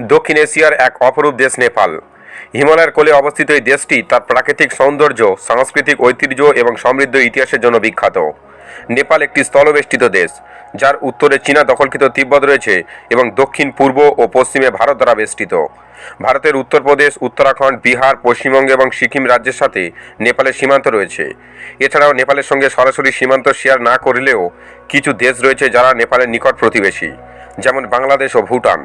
দক্ষিণ এশিয়ার এক অপরূপ দেশ নেপাল। হিমালয়ের কোলে অবস্থিত এই দেশটি তার প্রাকৃতিক সৌন্দর্য, সাংস্কৃতিক ঐতিহ্য এবং সমৃদ্ধ ইতিহাসের জন্য বিখ্যাত। নেপাল একটি স্থলবেষ্টিত দেশ, যার উত্তরে চীনা দখলকৃত তিব্বত রয়েছে এবং দক্ষিণ পূর্ব ও পশ্চিমে ভারত দ্বারা বেষ্টিত। ভারতের উত্তরপ্রদেশ, উত্তরাখণ্ড, বিহার, পশ্চিমবঙ্গ এবং সিকিম রাজ্যের সাথে নেপালের সীমান্ত রয়েছে। এছাড়াও নেপালের সঙ্গে সরাসরি সীমান্ত শেয়ার না করলেও কিছু দেশ রয়েছে যারা নেপালের নিকট প্রতিবেশী, যেমন বাংলাদেশ ও ভুটান।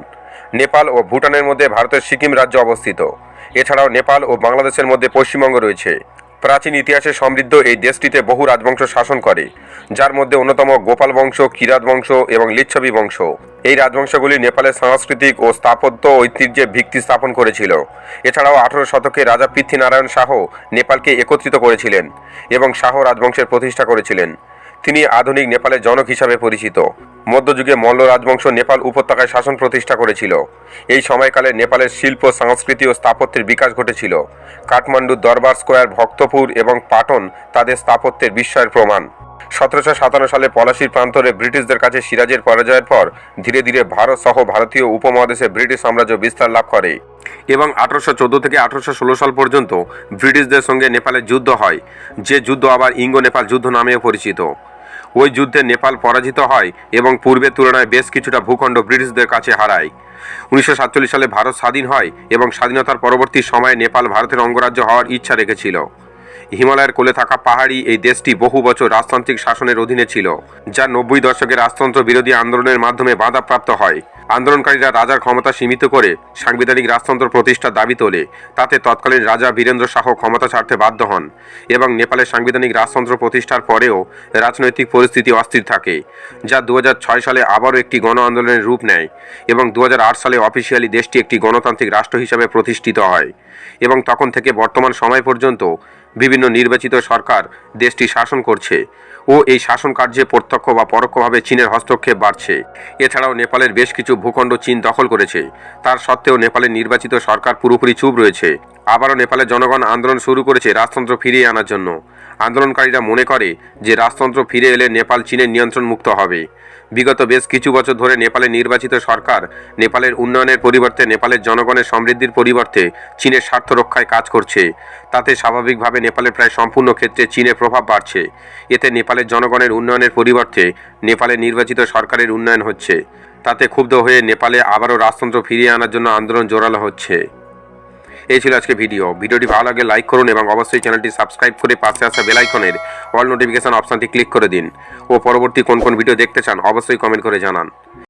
নেপাল ও ভুটানের মধ্যে ভারতের সিকিম রাজ্য অবস্থিত। এছাড়াও নেপাল ও বাংলাদেশের মধ্যে পশ্চিমবঙ্গ রয়েছে। প্রাচীন ইতিহাসে সমৃদ্ধ এই দেশটিতে বহু রাজবংশ শাসন করে, যার মধ্যে অন্যতম গোপাল বংশ, কিরাত বংশ এবং লিচ্ছবি বংশ। এই রাজবংশগুলি নেপালের সাংস্কৃতিক ও স্থাপত্য ঐতিহ্যে ভিত্তি স্থাপন করেছিল। এছাড়াও 18 শতকে রাজা পৃথ্বীনারায়ণ শাহ নেপালকে একত্রিত করেছিলেন এবং শাহ রাজবংশের প্রতিষ্ঠা করেছিলেন। তিনি আধুনিক নেপালের জনক হিসাবে পরিচিত। মধ্যযুগে মল্ল রাজবংশ নেপাল উপত্যকায় শাসন প্রতিষ্ঠা করেছিল। এই সময়কালে নেপালের শিল্প, সংস্কৃতি ও স্থাপত্যের বিকাশ ঘটেছিল। কাঠমান্ডুর দরবার স্কোয়ার, ভক্তপুর এবং পাটন তাদের স্থাপত্যের বিস্ময়ের প্রমাণ। 1757 সালে পলাশির প্রান্তরে ব্রিটিশদের কাছে সিরাজের পরাজয়ের পর ধীরে ধীরে ভারত সহ ভারতীয় উপমহাদেশে ব্রিটিশ সাম্রাজ্য বিস্তার লাভ করে এবং 1814 থেকে 1816 সাল পর্যন্ত ব্রিটিশদের সঙ্গে নেপালের যুদ্ধ হয়, যে যুদ্ধ আবার ইঙ্গো নেপাল যুদ্ধ নামেও পরিচিত। ওই যুদ্ধে নেপাল পরাজিত হয় এবং পূর্বের তুলনায় বেশ কিছুটা ভূখণ্ড ব্রিটিশদের কাছে হারায়। 1947 সালে ভারত স্বাধীন হয় এবং স্বাধীনতার পরবর্তী সময়ে নেপাল ভারতের অঙ্গরাজ্য হওয়ার ইচ্ছা রেখেছিল। হিমালয়ের কোলে থাকা পাহাড়ি এই দেশটি বহু বছর রাজতান্ত্রিক শাসনের অধীনে ছিল, যা 90 দশকে রাজতন্ত্র বিরোধী আন্দোলনের মাধ্যমে বাধাপ্রাপ্ত হয়। আন্দোলনকারীরা রাজার ক্ষমতা সীমিত করে সাংবিধানিক রাজতন্ত্র প্রতিষ্ঠার দাবি তোলে। তাতে তৎকালীন রাজা বীরেন্দ্র শাহ ক্ষমতা ছাড়তে বাধ্য হন এবং নেপালের সাংবিধানিক রাজতন্ত্র প্রতিষ্ঠার পরেও রাজনৈতিক পরিস্থিতি অস্থির থাকে, যা 2006 সালে আবারও একটি গণ আন্দোলনের রূপ নেয় এবং 2008 সালে অফিসিয়ালি দেশটি একটি গণতান্ত্রিক রাষ্ট্র হিসাবে প্রতিষ্ঠিত হয় এবং তখন থেকে বর্তমান সময় পর্যন্ত বিভিন্ন নির্বাচিত সরকার দেশটি শাসন করছে ও এই শাসন কার্যে প্রত্যক্ষ বা পরোক্ষভাবে চীনের হস্তক্ষেপ বাড়ছে। এছাড়াও নেপালের বেশ কিছু ভূখণ্ড চীন দখল করেছে। তার সত্ত্বেও নেপালের নির্বাচিত সরকার পুরোপুরি চুপ রয়েছে। আবারও নেপালের জনগণ আন্দোলন শুরু করেছে রাজতন্ত্র ফিরিয়ে আনার জন্য। আন্দোলনকারীরা মনে করে যে রাজতন্ত্র ফিরে এলে নেপাল চীনের নিয়ন্ত্রণ মুক্ত হবে। বিগত বেশ কিছু বছর ধরে নেপালের নির্বাচিত সরকার নেপালের উন্নয়নের পরিবর্তে নেপালের জনগণের সমৃদ্ধির পরিবর্তে চীনের স্বার্থ রক্ষায় কাজ করছে। তাতে স্বাভাবিকভাবে নেপালের প্রায় সম্পূর্ণ ক্ষেত্রে চীনের প্রভাব বাড়ছে। এতে নেপালের জনগণের উন্নয়নের পরিবর্তে নেপালের নির্বাচিত সরকারের উন্নয়ন হচ্ছে। তাতে ক্ষুব্ধ হয়ে নেপালে আবারও রাজতন্ত্র ফিরিয়ে আনার জন্য আন্দোলন জোরালো হচ্ছে। এই ছিল আজকে ভিডিওটি ভালো লাগলে লাইক করুন এবং অবশ্যই চ্যানেলটি সাবস্ক্রাইব করে পাশে আসা বেল আইকনের অল নোটিফিকেশন অপশনটি ক্লিক করে দিন ও পরবর্তী কোন কোন ভিডিও দেখতে চান অবশ্যই কমেন্ট করে জানান।